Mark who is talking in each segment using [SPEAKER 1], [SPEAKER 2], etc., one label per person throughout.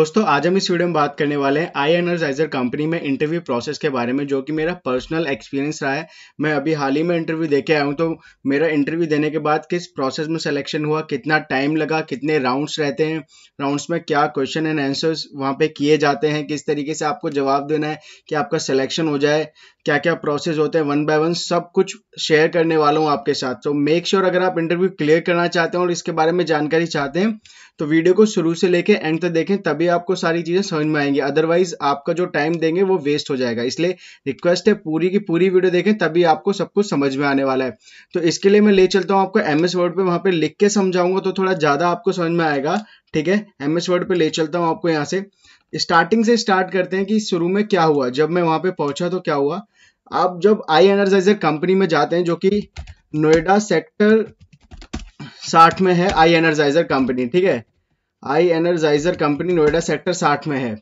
[SPEAKER 1] दोस्तों आज हम इस वीडियो में बात करने वाले हैं आई एनर्जाइजर कंपनी में इंटरव्यू प्रोसेस के बारे में, जो कि मेरा पर्सनल एक्सपीरियंस रहा है। मैं अभी हाल ही में इंटरव्यू देके आया हूं, तो मेरा इंटरव्यू देने के बाद किस प्रोसेस में सिलेक्शन हुआ, कितना टाइम लगा, कितने राउंड्स रहते हैं, राउंड्स में क्या क्वेश्चन एंड आंसर्स वहां पे किए जाते हैं, किस तरीके से आपको जवाब देना है कि आपका सिलेक्शन हो जाए, क्या क्या प्रोसेस होते हैं, वन बाय वन सब कुछ शेयर करने वाला हूँ आपके साथ। तो मेक श्योर अगर आप इंटरव्यू क्लियर करना चाहते हैं और इसके बारे में जानकारी चाहते हैं तो वीडियो को शुरू से लेके एंड तक देखें, तभी आपको सारी चीजें समझ में आएंगी। अदरवाइज आपका जो टाइम देंगे वो वेस्ट हो जाएगा। इसलिए रिक्वेस्ट है पूरी की पूरी वीडियो देखें, तभी आपको सब कुछ समझ में आने वाला है। तो इसके लिए मैं ले चलता हूँ आपको एमएस वर्ड पे, वहां पे लिख के समझाऊंगा तो थोड़ा ज्यादा आपको समझ में आएगा। ठीक है, एमएस वर्ड पे ले चलता हूँ आपको। यहाँ से स्टार्टिंग से स्टार्ट करते हैं कि शुरू में क्या हुआ, जब मैं वहां पे पहुंचा तो क्या हुआ। आप जब आई एनर्जाइजर कंपनी में जाते हैं, जो कि नोएडा सेक्टर 60 में है आई एनर्जाइजर कंपनी। ठीक है, आई एनर्जाइजर कंपनी नोएडा सेक्टर 60 में है।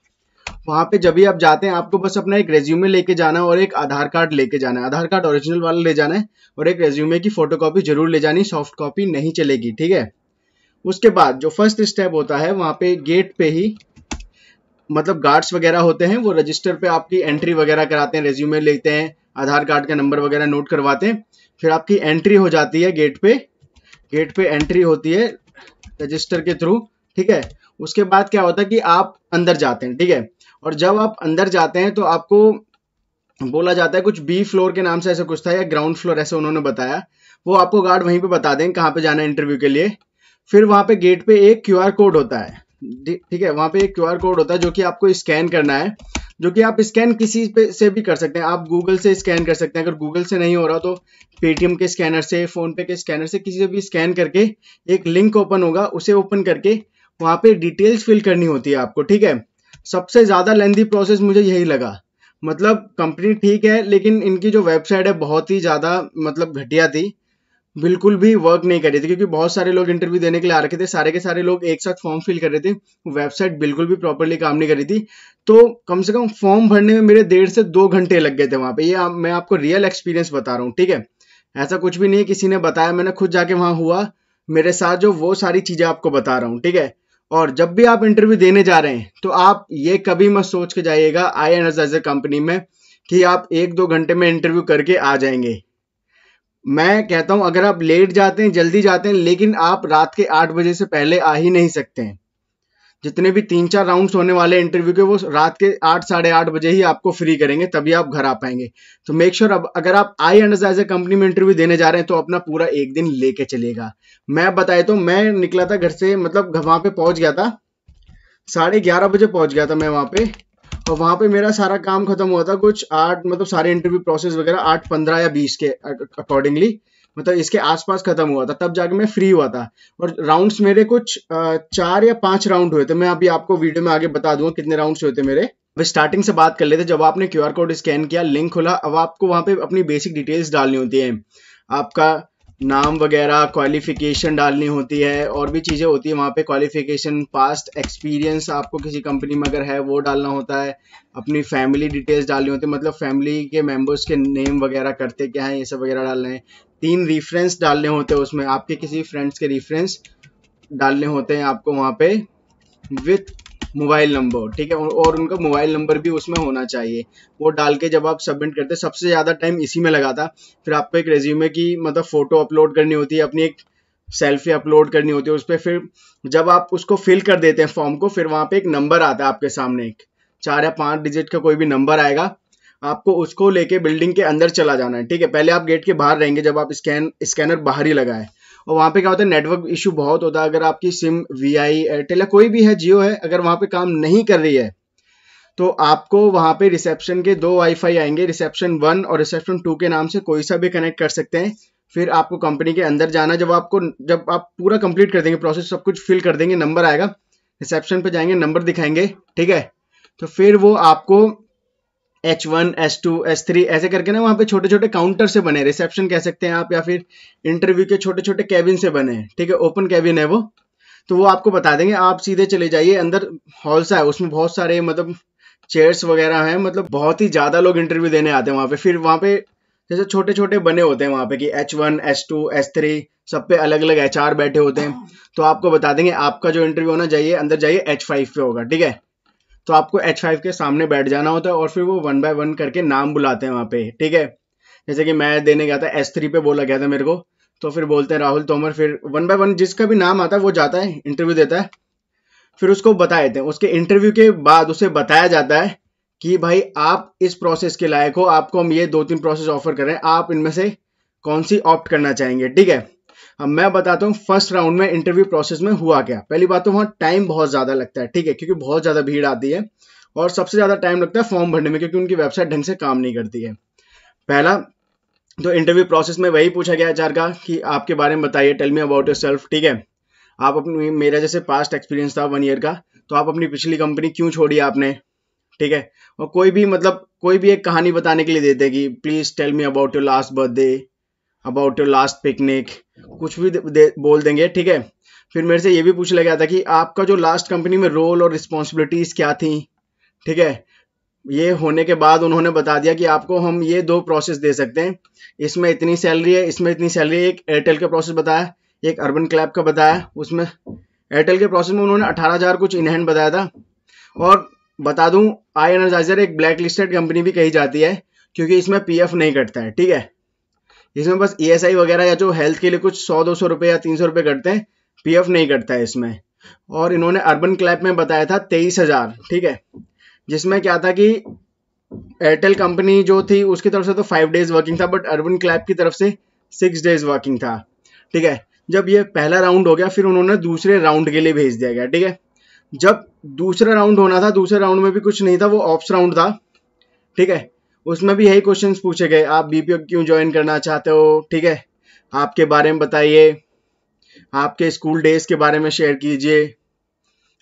[SPEAKER 1] वहां पे जब भी आप जाते हैं आपको बस अपना एक रेज्यूमे लेके जाना है और एक आधार कार्ड लेके जाना है। आधार कार्ड ओरिजिनल वाला ले जाना है और एक रेज्यूमे की फोटोकॉपी जरूर ले जानी, सॉफ्ट कॉपी नहीं चलेगी। ठीक है, उसके बाद जो फर्स्ट स्टेप होता है, वहां पे गेट पे ही मतलब गार्ड्स वगैरह होते हैं, वो रजिस्टर पे आपकी एंट्री वगैरह कराते हैं, रेज्यूमे लेते हैं, आधार कार्ड का नंबर वगैरह नोट करवाते हैं। फिर आपकी एंट्री हो जाती है गेट पे एंट्री होती है रजिस्टर के थ्रू। ठीक है, उसके बाद क्या होता है कि आप अंदर जाते हैं। ठीक है, और जब आप अंदर जाते हैं तो आपको बोला जाता है कुछ बी फ्लोर के नाम से ऐसा कुछ था, या ग्राउंड फ्लोर ऐसे उन्होंने बताया। वो आपको गार्ड वहीं पे बता दें कहाँ पे जाना है इंटरव्यू के लिए। फिर वहां पे गेट पे एक क्यूआर कोड होता है। ठीक है, वहां पे एक क्यूआर कोड होता है जो कि आपको स्कैन करना है, जो कि आप स्कैन किसी पे से भी कर सकते हैं। आप गूगल से स्कैन कर सकते हैं, अगर गूगल से नहीं हो रहा तो पेटीएम के स्कैनर से, फोन पे के स्कैनर से, किसी से भी स्कैन करके एक लिंक ओपन होगा, उसे ओपन करके वहां पे डिटेल्स फिल करनी होती है आपको। ठीक है, सबसे ज्यादा लेंथी प्रोसेस मुझे यही लगा। मतलब कंपनी ठीक है, लेकिन इनकी जो वेबसाइट है बहुत ही ज्यादा मतलब घटिया थी, बिल्कुल भी वर्क नहीं कर रही थी। क्योंकि बहुत सारे लोग इंटरव्यू देने के लिए आ रखे थे, सारे के सारे लोग एक साथ फॉर्म फिल कर रहे थे, वेबसाइट बिल्कुल भी प्रॉपरली काम नहीं कर रही थी। तो कम से कम फॉर्म भरने में मेरे 1.5 से 2 घंटे लग गए थे वहां पे। ये मैं आपको रियल एक्सपीरियंस बता रहा हूँ। ठीक है, ऐसा कुछ भी नहीं है किसी ने बताया, मैंने खुद जाके वहां हुआ मेरे साथ, जो वो सारी चीजें आपको बता रहा हूँ। ठीक है, और जब भी आप इंटरव्यू देने जा रहे हैं तो आप ये कभी मत सोच के जाइएगा आई एनर्जाइजर कंपनी में कि आप 1-2 घंटे में इंटरव्यू करके आ जाएंगे। मैं कहता हूं अगर आप लेट जाते हैं, जल्दी जाते हैं, लेकिन आप रात के 8 बजे से पहले आ ही नहीं सकते हैं। जितने भी 3-4 राउंड्स होने वाले इंटरव्यू के, वो रात के 8, साढ़े 8 बजे ही आपको फ्री करेंगे, तभी आप घर आ पाएंगे। तो मेक श्योर अब अगर आप आई एनर्जाइजर कंपनी में इंटरव्यू देने जा रहे हैं तो अपना पूरा एक दिन लेके चलिएगा। मैं बताया तो मैं निकला था घर से, मतलब वहां पे पहुंच गया था 11:30 बजे पहुंच गया था मैं वहां पे। और वहां पे मेरा सारा काम खत्म हुआ था कुछ 8, मतलब सारे इंटरव्यू प्रोसेस वगैरह 8:15 या 20 के अकॉर्डिंगली, मतलब इसके आसपास खत्म हुआ था, तब जाके मैं फ्री हुआ था। और राउंड्स मेरे कुछ 4 या 5 राउंड हुए थे। मैं अभी आपको वीडियो में आगे बता दूंगा कितने राउंड्स हुए थे मेरे। अब स्टार्टिंग से बात कर लेते। जब आपने क्यूआर कोड स्कैन किया, लिंक खुला, अब आपको वहां पे अपनी बेसिक डिटेल्स डालनी होती है। आपका नाम वगैरह, क्वालिफिकेशन डालनी होती है, और भी चीज़ें होती है वहाँ पे, क्वालिफिकेशन, पास्ट एक्सपीरियंस आपको किसी कंपनी में अगर है वो डालना होता है, अपनी फैमिली डिटेल्स डालनी होती है, मतलब फैमिली के मेंबर्स के नेम वगैरह, करते क्या है, ये सब वगैरह डालना है। 3 रेफरेंस डालने होते हैं उसमें, आपके किसी फ्रेंड्स के रेफरेंस डालने होते हैं आपको वहाँ पे, विथ मोबाइल नंबर। ठीक है, और उनका मोबाइल नंबर भी उसमें होना चाहिए। वो डाल के जब आप सबमिट करते, सबसे ज्यादा टाइम इसी में लगा था। फिर आपको एक रेज्यूमे की मतलब फोटो अपलोड करनी होती है, अपनी एक सेल्फी अपलोड करनी होती है उस पर। फिर जब आप उसको फिल कर देते हैं फॉर्म को, फिर वहां पे एक नंबर आता है आपके सामने, एक 4 या 5 डिजिट का कोई भी नंबर आएगा, आपको उसको लेके बिल्डिंग के अंदर चला जाना है। ठीक है, पहले आप गेट के बाहर रहेंगे जब आप स्कैनर बाहर ही लगाए। और वहां पे क्या होता है, नेटवर्क इशू बहुत होता है। अगर आपकी सिम वीआई, एयरटेल या कोई भी है, जियो है, अगर वहां पे काम नहीं कर रही है तो आपको वहां पे रिसेप्शन के 2 वाईफाई आएंगे, रिसेप्शन 1 और रिसेप्शन 2 के नाम से, कोई सा भी कनेक्ट कर सकते हैं। फिर आपको कंपनी के अंदर जाना। जब आप पूरा कंप्लीट कर देंगे प्रोसेस, सब कुछ फिल कर देंगे, नंबर आएगा, रिसेप्शन पे जाएंगे, नंबर दिखाएंगे। ठीक है, तो फिर वो आपको H1, H2, H3 ऐसे करके ना, वहां पे छोटे छोटे काउंटर से बने, रिसेप्शन कह सकते हैं आप, या फिर इंटरव्यू के छोटे छोटे कैबिन से बने हैं। ठीक है, ओपन कैबिन है वो, तो वो आपको बता देंगे। आप सीधे चले जाइए अंदर, हॉल सा है, उसमें बहुत सारे मतलब चेयर्स वगैरह हैं, मतलब बहुत ही ज्यादा लोग इंटरव्यू देने आते हैं वहां पे। फिर वहां पे जैसे छोटे छोटे बने होते हैं वहां पे कि H1, H2, H3, सब पे अलग अलग HR बैठे होते हैं। तो आपको बता देंगे आपका जो इंटरव्यू होना चाहिए, अंदर जाइए H5 पे होगा। ठीक है, तो आपको H5 के सामने बैठ जाना होता है और फिर वो 1 बाय 1 करके नाम बुलाते हैं वहाँ पे, ठीक है। जैसे कि मैं देने गया था, S3 पे बोला गया था मेरे को, तो फिर बोलते हैं राहुल तोमर, फिर 1 बाय 1 जिसका भी नाम आता है वो जाता है, इंटरव्यू देता है, फिर उसको बता देते हैं। उसके इंटरव्यू के बाद उसे बताया जाता है कि भाई आप इस प्रोसेस के लायक हो, आपको हम ये 2-3 प्रोसेस ऑफर कर रहे हैं, आप इनमें से कौन सी ऑप्ट करना चाहेंगे, ठीक है। अब मैं बताता हूँ फर्स्ट राउंड में इंटरव्यू प्रोसेस में हुआ क्या। पहली बात तो वहाँ टाइम बहुत ज़्यादा लगता है, ठीक है, क्योंकि बहुत ज़्यादा भीड़ आती है और सबसे ज़्यादा टाइम लगता है फॉर्म भरने में, क्योंकि उनकी वेबसाइट ढंग से काम नहीं करती है। पहला तो इंटरव्यू प्रोसेस में वही पूछा गया एचआर का कि आपके बारे में बताइए, टेल मी अबाउट योरसेल्फ, ठीक है। आप अपनी, मेरा जैसे पास्ट एक्सपीरियंस था 1 ईयर का, तो आप अपनी पिछली कंपनी क्यों छोड़ी आपने, ठीक है। और कोई भी मतलब कोई भी एक कहानी बताने के लिए देते कि please tell me about your last birthday, about your last picnic, कुछ भी बोल देंगे, ठीक है। फिर मेरे से ये भी पूछ लिया गया था कि आपका जो लास्ट कंपनी में रोल और रिस्पॉन्सिबिलिटीज क्या थी, ठीक है। ये होने के बाद उन्होंने बता दिया कि आपको हम ये 2 प्रोसेस दे सकते हैं, इसमें इतनी सैलरी है, इसमें इतनी सैलरी है। एक एयरटेल का प्रोसेस बताया, एक अर्बन क्लैप का बताया। उसमें एयरटेल के प्रोसेस में उन्होंने 18,000 कुछ इन हैंड बताया था। और बता दूं, आई एनर्जाइजर एक ब्लैक लिस्टेड कंपनी भी कही जाती है, क्योंकि इसमें पीएफ नहीं कटता है, ठीक है। इसमें बस ईएसआई वगैरह या जो हेल्थ के लिए कुछ 100-200 रुपए या 300 रुपए कटते हैं, पीएफ नहीं कटता है इसमें। और इन्होंने अर्बन क्लैप में बताया था 23,000, ठीक है, जिसमें क्या था कि एयरटेल कंपनी जो थी उसकी तरफ से तो 5 डेज वर्किंग था, बट अर्बन क्लैप की तरफ से 6 डेज वर्किंग था, ठीक है। जब ये पहला राउंड हो गया, फिर उन्होंने दूसरे राउंड के लिए भेज दिया गया, ठीक है। जब दूसरा राउंड होना था, दूसरे राउंड में भी कुछ नहीं था, वो ऑप्स राउंड था, ठीक है। उसमें भी यही क्वेश्चंस पूछे गए, आप बीपीओ क्यों ज्वाइन करना चाहते हो, ठीक है, आपके बारे में बताइए, आपके स्कूल डेज के बारे में शेयर कीजिए,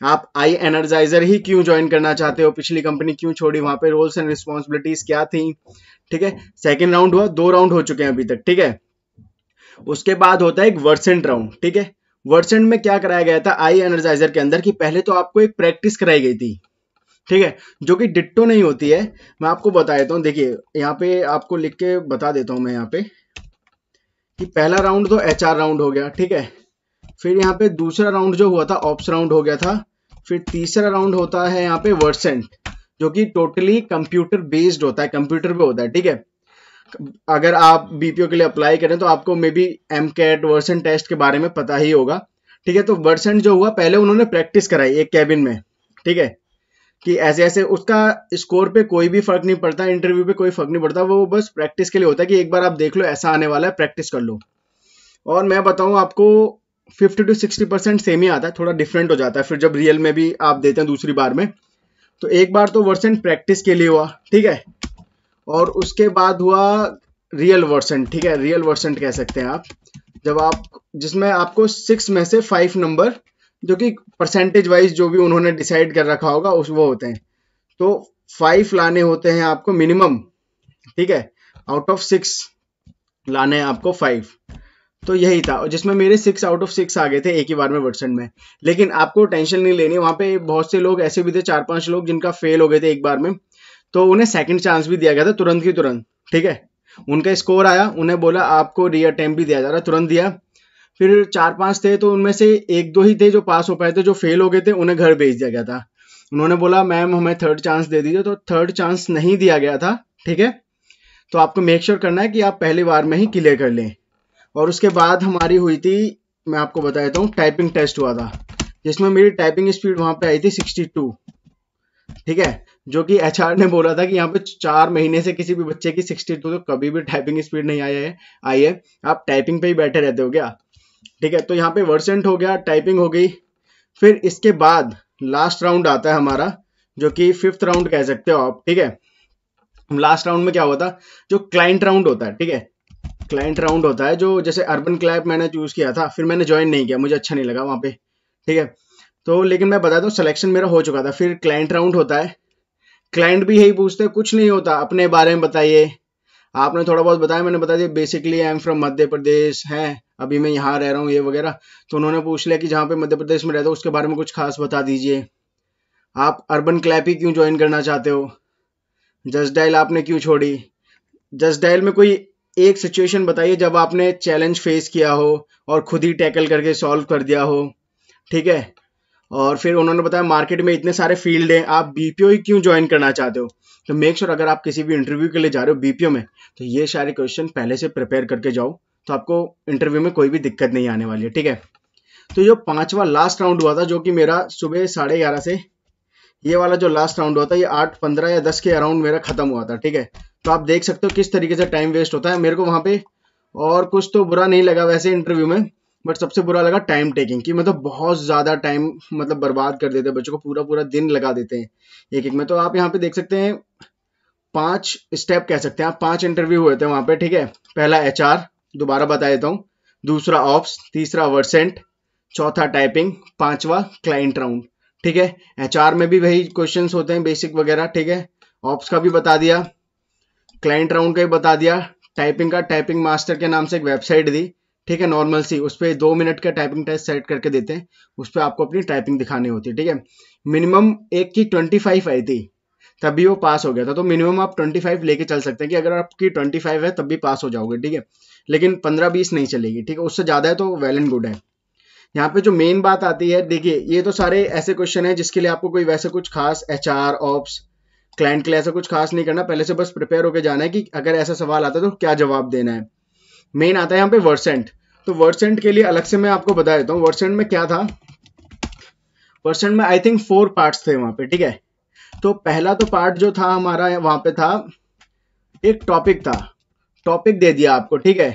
[SPEAKER 1] आप आई एनर्जाइजर ही क्यों ज्वाइन करना चाहते हो, पिछली कंपनी क्यों छोड़ी, वहां पे रोल्स एंड रिस्पॉन्सिबिलिटीज क्या थी, ठीक है। सेकेंड राउंड हुआ, 2 राउंड हो चुके हैं अभी तक, ठीक है। उसके बाद होता है एक वर्सेंट राउंड, ठीक है। वर्सेंट में क्या कराया गया था आई एनर्जाइजर के अंदर, कि पहले तो आपको एक प्रैक्टिस कराई गई थी, ठीक है, जो कि डिट्टो नहीं होती है। मैं आपको बता देता हूँ, देखिए यहाँ पे आपको लिख के बता देता हूँ मैं यहाँ पे, कि पहला राउंड तो एचआर राउंड हो गया, ठीक है। फिर यहाँ पे दूसरा राउंड जो हुआ था ऑप्स राउंड हो गया था। फिर तीसरा राउंड होता है यहाँ पे वर्सेंट, जो कि टोटली कंप्यूटर बेस्ड होता है, कंप्यूटर पे होता है, ठीक है। अगर आप बीपीओ के लिए अप्लाई करें तो आपको maybe AMCAT Versant test के बारे में पता ही होगा, ठीक है। तो वर्सेंट जो हुआ, पहले उन्होंने प्रैक्टिस कराई एक कैबिन में, ठीक है, कि ऐसे ऐसे, उसका स्कोर पे कोई भी फर्क नहीं पड़ता, इंटरव्यू पे कोई फर्क नहीं पड़ता, वो बस प्रैक्टिस के लिए होता है कि एक बार आप देख लो ऐसा आने वाला है, प्रैक्टिस कर लो। और मैं बताऊं आपको 50 to 60% सेम ही आता है, थोड़ा डिफरेंट हो जाता है फिर जब रियल में भी आप देते हैं दूसरी बार में। तो एक बार तो वर्सेंट प्रैक्टिस के लिए हुआ, ठीक है, और उसके बाद हुआ रियल वर्सेंट, ठीक है, रियल वर्सेंट कह सकते हैं आप, जब आप, जिसमें आपको 6 में से 5 नंबर, जो कि परसेंटेज वाइज जो भी उन्होंने डिसाइड कर रखा होगा उस वो होते हैं, तो 5 लाने होते हैं आपको मिनिमम, ठीक है, आउट ऑफ 6 लाने हैं आपको 5। तो यही था, जिसमें मेरे 6 आउट ऑफ 6 आ गए थे एक ही बार में वर्सेंट में। लेकिन आपको टेंशन नहीं लेनी, वहां पे बहुत से लोग ऐसे भी थे, 4-5 लोग जिनका फेल हो गए थे एक बार में, तो उन्हें सेकंड चांस भी दिया गया था तुरंत की तुरंत, ठीक है। उनका स्कोर आया, उन्हें बोला आपको री अटेम्प्ट भी दिया जा रहा है, तुरंत दिया। फिर 4-5 थे, तो उनमें से 1-2 ही थे जो पास हो पाए थे, जो फेल हो गए थे उन्हें घर भेज दिया गया था। उन्होंने बोला मैम हमें 3rd चांस दे दीजिए, तो 3rd चांस नहीं दिया गया था, ठीक है। तो आपको मेक श्योर करना है कि आप पहली बार में ही क्लियर कर लें। और उसके बाद हमारी हुई थी, मैं आपको बता देता हूँ, टाइपिंग टेस्ट हुआ था, जिसमें मेरी टाइपिंग स्पीड वहां पे आई थी 62, ठीक है, जो कि एचआर ने बोला था कि यहाँ पे 4 महीने से किसी भी बच्चे की 62 तो कभी भी टाइपिंग स्पीड नहीं आई है, आप टाइपिंग पे ही बैठे रहते हो क्या, ठीक है। तो यहाँ पे वर्सेंट हो गया, टाइपिंग हो गई। फिर इसके बाद लास्ट राउंड आता है हमारा, जो कि 5th राउंड कह सकते हो आप, ठीक है। लास्ट राउंड में क्या होता है, जो क्लाइंट राउंड होता है, ठीक है, क्लाइंट राउंड होता है, जो जैसे अर्बन क्लैप मैंने चूज किया था, फिर मैंने ज्वाइन नहीं किया, मुझे अच्छा नहीं लगा वहां पे, ठीक है। तो लेकिन मैं बताता हूँ सिलेक्शन मेरा हो चुका था। फिर क्लाइंट राउंड होता है, क्लाइंट भी यही पूछते हैं, कुछ नहीं होता, अपने बारे में बताइए। आपने थोड़ा बहुत बताया, मैंने बता दिया basically I am from Madhya Pradesh, है अभी मैं यहाँ रह रहा हूँ, ये वगैरह। तो उन्होंने पूछ लिया कि जहाँ पे मध्य प्रदेश में रहते हो उसके बारे में कुछ खास बता दीजिए। आप अर्बन क्लैप ही क्यों ज्वाइन करना चाहते हो, जस्ट डायल आपने क्यों छोड़ी, जस्ट डायल में कोई एक सिचुएशन बताइए जब आपने चैलेंज फेस किया हो और खुद ही टैकल करके सॉल्व कर दिया हो, ठीक है। और फिर उन्होंने बताया मार्केट में इतने सारे फील्ड हैं, आप बीपीओ ही क्यों ज्वाइन करना चाहते हो। तो मेक श्योर अगर आप किसी भी इंटरव्यू के लिए जा रहे हो बीपीओ में, तो ये सारे क्वेश्चन पहले से प्रिपेयर करके जाओ, तो आपको इंटरव्यू में कोई भी दिक्कत नहीं आने वाली है, ठीक है। तो ये 5वां लास्ट राउंड हुआ था, जो कि मेरा सुबह 11:30 से, ये वाला जो लास्ट राउंड हुआ था, ये 8:15 या 10 के अराउंड मेरा खत्म हुआ था, ठीक है। तो आप देख सकते हो किस तरीके से टाइम वेस्ट होता है। मेरे को वहां पे और कुछ तो बुरा नहीं लगा वैसे इंटरव्यू में, बट सबसे बुरा लगा टाइम टेकिंग की, मतलब बहुत ज्यादा टाइम मतलब बर्बाद कर देते हैं, बच्चों को पूरा पूरा दिन लगा देते हैं एक एक में। तो आप यहाँ पे देख सकते हैं 5 स्टेप कह सकते हैं आप, 5 इंटरव्यू हुए थे वहां पे, ठीक है। पहला एचआर, दोबारा बता देता हूँ, दूसरा ऑप्स, तीसरा वर्सेंट, चौथा टाइपिंग, 5वां क्लाइंट राउंड, ठीक है। एचआर में भी वही क्वेश्चंस होते हैं बेसिक वगैरह, ठीक है। ऑप्स का भी बता दिया, क्लाइंट राउंड का भी बता दिया, टाइपिंग का टाइपिंग मास्टर के नाम से एक वेबसाइट दी, ठीक है, नॉर्मल सी, उस पर 2 मिनट का टाइपिंग टेस्ट सेट करके देते हैं, उस पर आपको अपनी टाइपिंग दिखानी होती है, ठीक है। मिनिमम एक की 25 आई थी, तभी वो पास हो गया था। तो मिनिमम आप 25 लेके चल सकते हैं कि अगर आपकी 25 है तब भी पास हो जाओगे, ठीक है। लेकिन 15-20 नहीं चलेगी, ठीक है, उससे ज्यादा है तो वेल एंड गुड है। यहाँ पे जो मेन बात आती है, देखिए ये तो सारे ऐसे क्वेश्चन है जिसके लिए आपको कोई वैसे कुछ खास एचआर ऑप्स क्लाइंट के लिए ऐसा कुछ खास नहीं करना, पहले से बस प्रिपेयर होकर जाना है कि अगर ऐसा सवाल आता है तो क्या जवाब देना है। मेन आता है यहाँ पे वर्सेंट। तो वर्सेंट के लिए अलग से मैं आपको बता देता हूँ वर्सेंट में क्या था। वर्सेंट में आई थिंक 4 पार्ट्स थे वहां पे, ठीक है। तो पहला तो पार्ट जो था हमारा वहां पे था, एक टॉपिक था, टॉपिक दे दिया आपको, ठीक है,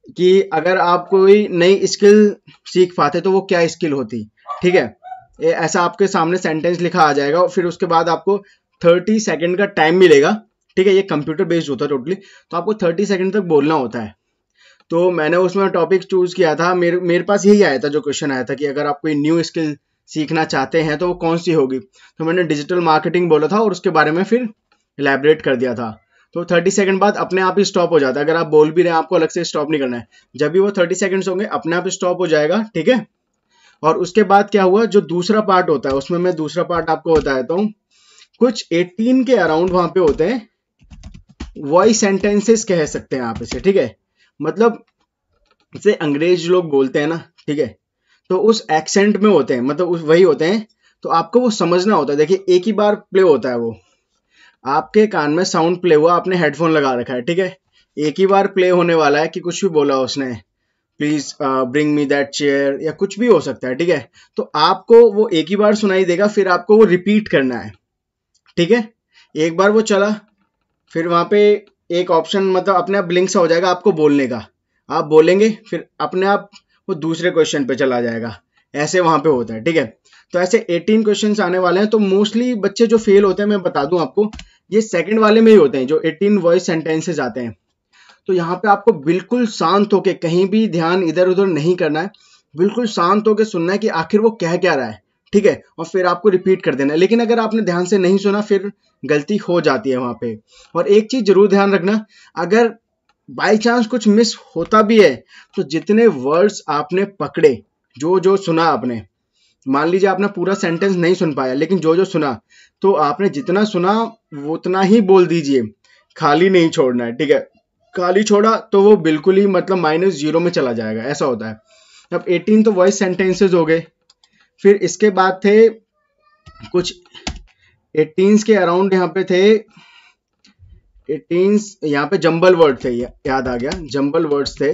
[SPEAKER 1] कि अगर आप कोई नई स्किल सीख पाते तो वो क्या स्किल होती, ठीक है। ऐसा आपके सामने सेंटेंस लिखा आ जाएगा और फिर उसके बाद आपको 30 सेकंड का टाइम मिलेगा, ठीक है। ये कंप्यूटर बेस्ड होता है टोटली, तो आपको 30 सेकंड तक बोलना होता है। तो मैंने उसमें टॉपिक चूज किया था, मेरे पास यही आया था, जो क्वेश्चन आया था कि अगर आप कोई न्यू स्किल सीखना चाहते हैं तो वो कौन सी होगी। तो मैंने डिजिटल मार्केटिंग बोला था और उसके बारे में फिर इलेबरेट कर दिया था। तो 30 सेकंड बाद अपने आप ही स्टॉप हो जाता है, अगर आप बोल भी रहे हैं आपको अलग से स्टॉप नहीं करना है, जब भी वो 30 सेकंड्स होंगे अपने आप स्टॉप हो जाएगा, ठीक है। और उसके बाद क्या हुआ, जो दूसरा पार्ट होता है उसमें मैं दूसरा पार्ट आपको बता देता हूँ। कुछ 18 के अराउंड वहां पे होते हैं वॉइस सेंटेंसेस कह सकते हैं आप इसे, ठीक है। मतलब जैसे अंग्रेज लोग बोलते हैं ना, ठीक है, तो उस एक्सेंट में होते हैं, मतलब उस वही होते हैं, तो आपको वो समझना होता है। देखिए एक ही बार प्ले होता है, वो आपके कान में साउंड प्ले हुआ, आपने हेडफोन लगा रखा है, ठीक है, एक ही बार प्ले होने वाला है कि कुछ भी बोला उसने, please bring me that chair या कुछ भी हो सकता है, ठीक है। तो आपको वो एक ही बार सुनाई देगा, फिर आपको वो रिपीट करना है, ठीक है। एक बार वो चला, फिर वहां पे एक ऑप्शन मतलब अपने आप ब्लिंक सा हो जाएगा आपको बोलने का, आप बोलेंगे फिर अपने आप वो दूसरे क्वेश्चन पे चला जाएगा, ऐसे वहां पे होता है, ठीक है। तो ऐसे 18 क्वेश्चंस आने वाले हैं। तो मोस्टली बच्चे जो फेल होते हैं, मैं बता दूं आपको, ये सेकंड वाले में ही होते हैं, जो 18 वॉइस सेंटेंसेस आते हैं। तो यहाँ पे आपको बिल्कुल शांत होके, कहीं भी ध्यान इधर उधर नहीं करना है, बिल्कुल शांत होके सुनना है कि आखिर वो कह क्या रहा है, ठीक है, और फिर आपको रिपीट कर देना है। लेकिन अगर आपने ध्यान से नहीं सुना फिर गलती हो जाती है वहां पे। और एक चीज जरूर ध्यान रखना, अगर बाई चांस कुछ मिस होता भी है तो जितने वर्ड्स आपने पकड़े, जो जो सुना आपने, मान लीजिए आपने पूरा सेंटेंस नहीं सुन पाया, लेकिन जो जो सुना, तो आपने जितना सुना वो उतना ही बोल दीजिए, खाली नहीं छोड़ना है, ठीक है। खाली छोड़ा तो वो बिल्कुल ही मतलब -0 में चला जाएगा, ऐसा होता है। अब 18 तो वॉइस सेंटेंसेस हो गए, फिर इसके बाद थे कुछ 18 के अराउंड, यहाँ पे थे 18 यहाँ पे जंबल वर्ड थे, याद आ गया, जंबल वर्ड्स थे।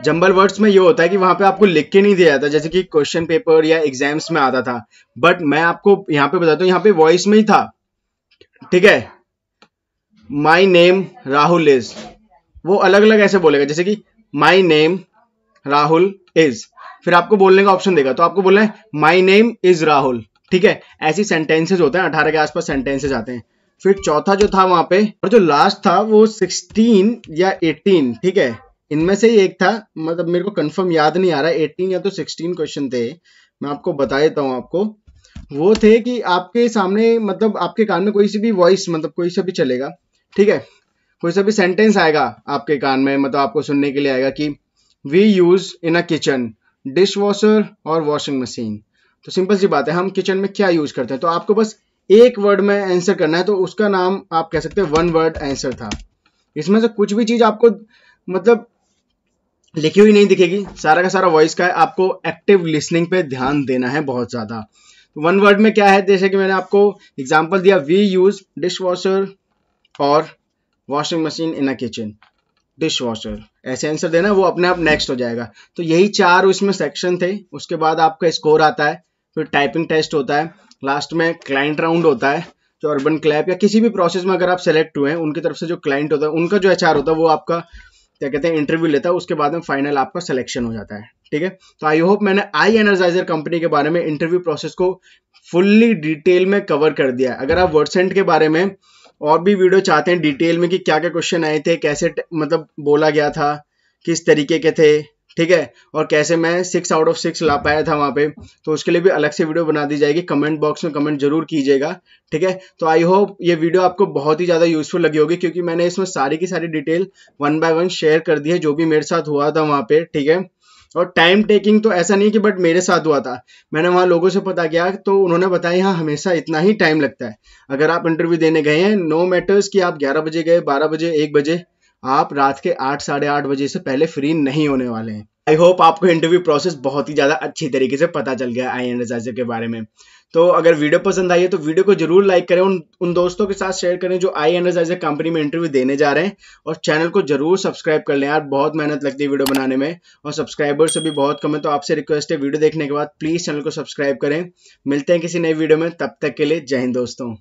[SPEAKER 1] जंबल वर्ड्स में ये होता है कि वहां पे आपको लिख के नहीं दिया जाता, जैसे कि क्वेश्चन पेपर या एग्जाम्स में आता था, बट मैं आपको यहाँ पे बताता हूँ, यहाँ पे वॉइस में ही था, ठीक है। माई नेम राहुल इज, वो अलग अलग ऐसे बोलेगा, जैसे कि माई नेम राहुल इज, फिर आपको बोलने का ऑप्शन देगा, तो आपको बोलना है माई नेम इज राहुल, ठीक है। ऐसी सेंटेंसेस होते हैं, 18 के आसपास सेंटेंसेस आते हैं। फिर चौथा जो था वहां पे, और जो लास्ट था वो 16 या 18, ठीक है, इनमें से ही एक था, मतलब मेरे को कंफर्म याद नहीं आ रहा है, 18 या तो 16 क्वेश्चन थे, मैं आपको बता देता हूँ आपको। वो थे कि आपके सामने मतलब आपके कान में कोई सी भी वॉइस, मतलब कोई सा भी चलेगा, ठीक है, कोई सा भी सेंटेंस आएगा आपके कान में, मतलब आपको सुनने के लिए आएगा कि we use in a kitchen dishwasher और वॉशिंग मशीन। तो सिंपल सी बात है, हम किचन में क्या यूज करते हैं, तो आपको बस एक वर्ड में आंसर करना है, तो उसका नाम आप कह सकते हैं 1 वर्ड आंसर था। इसमें से कुछ भी चीज आपको मतलब लिखी हुई नहीं दिखेगी, सारा का सारा वॉइस का है। आपको एक्टिव लिसनिंग पे ध्यान देना है बहुत ज़्यादा। वन वर्ड में क्या है, जैसे कि मैंने आपको एग्जांपल दिया, वी यूज डिश वॉशर और washing machine in a kitchen. Dish washer ऐसे आंसर देना, वो अपने आप नेक्स्ट हो जाएगा। तो यही 4 उसमें सेक्शन थे। उसके बाद आपका स्कोर आता है, फिर टाइपिंग टेस्ट होता है, लास्ट में क्लाइंट राउंड होता है। जो अर्बन क्लैप या किसी भी प्रोसेस में अगर आप सेलेक्ट हुए हैं, उनकी तरफ से जो क्लाइंट होता है, उनका जो एचआर होता है, वो आपका क्या कहते हैं इंटरव्यू लेता है। उसके बाद में फाइनल आपका सिलेक्शन हो जाता है। ठीक है, तो आई होप मैंने आई एनर्जाइजर कंपनी के बारे में इंटरव्यू प्रोसेस को फुल्ली डिटेल में कवर कर दिया है। अगर आप वर्डसेंट के बारे में और भी वीडियो चाहते हैं डिटेल में कि क्या क्या क्वेश्चन आए थे, कैसे मतलब बोला गया था, किस तरीके के थे, ठीक है, और कैसे मैं 6 आउट ऑफ 6 ला पाया था वहां पे, तो उसके लिए भी अलग से वीडियो बना दी जाएगी। कमेंट बॉक्स में कमेंट जरूर कीजिएगा। ठीक है, तो आई होप ये वीडियो आपको बहुत ही ज्यादा यूजफुल लगी होगी, क्योंकि मैंने इसमें सारी की सारी डिटेल 1 बाय 1 शेयर कर दी है जो भी मेरे साथ हुआ था वहां पे। ठीक है, और टाइम टेकिंग तो ऐसा नहीं कि बट मेरे साथ हुआ था, मैंने वहां लोगों से पता किया तो उन्होंने बताया हाँ हमेशा इतना ही टाइम लगता है। अगर आप इंटरव्यू देने गए हैं, नो मैटर्स कि आप 11 बजे गए, 12 बजे, 1 बजे, आप रात के 8 साढ़े 8 बजे से पहले फ्री नहीं होने वाले हैं। आई होप आपको इंटरव्यू प्रोसेस बहुत ही ज्यादा अच्छी तरीके से पता चल गया आई एनर्जाइजर के बारे में। तो अगर वीडियो पसंद आई है तो वीडियो को जरूर लाइक करें, उन दोस्तों के साथ शेयर करें जो आई एनर्जाइजर कंपनी में इंटरव्यू देने जा रहे हैं, और चैनल को जरूर सब्सक्राइब कर लें यार, बहुत मेहनत लगती है वीडियो बनाने में, और सब्सक्राइबर्स भी बहुत कम है। तो आपसे रिक्वेस्ट है वीडियो देखने के बाद प्लीज चैनल को सब्सक्राइब करें। मिलते हैं किसी नई वीडियो में, तब तक के लिए जय हिंद दोस्तों।